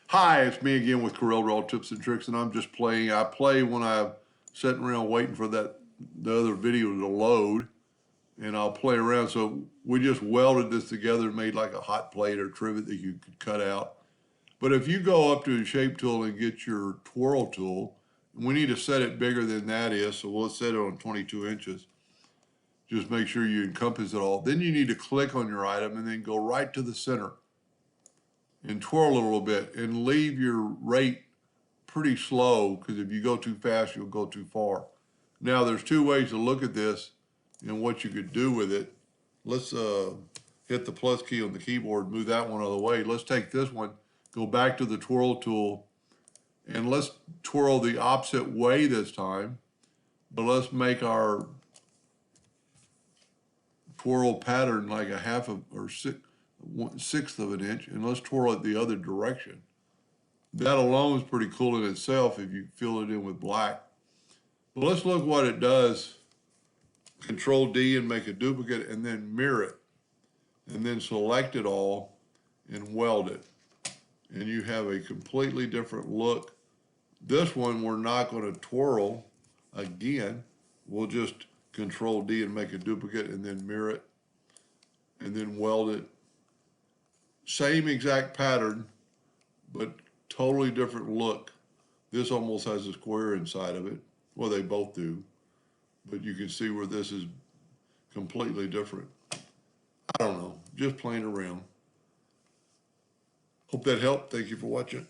Hi, it's me again with CorelDraw tips and tricks, and I'm just playing. I play when I'm sitting around waiting for the other video to load, and I'll play around. So we just welded this together and made like a hot plate or trivet that you could cut out. But if you go up to the shape tool and get your twirl tool, we need to set it bigger than that is, so we'll set it on 22 inches. Just make sure you encompass it all. Then you need to click on your item and then go right to the center and twirl a little bit and leave your rate pretty slow, because if you go too fast, you'll go too far. Now, there's two ways to look at this and what you could do with it. Let's hit the plus key on the keyboard, move that one out of the way. Let's take this one, go back to the twirl tool, and let's twirl the opposite way this time, but let's make our twirl pattern like a half of or sixth of an inch, and let's twirl it the other direction. That alone is pretty cool in itself if you fill it in with black. But let's look what it does. Control D and make a duplicate, and then mirror it, and then select it all and weld it. And you have a completely different look. This one we're not going to twirl again. We'll just Control D and make a duplicate and then mirror it and then weld it. Same exact pattern, but totally different look. This almost has a square inside of it. Well, they both do, but you can see where this is completely different. I don't know, just playing around. Hope that helped. Thank you for watching.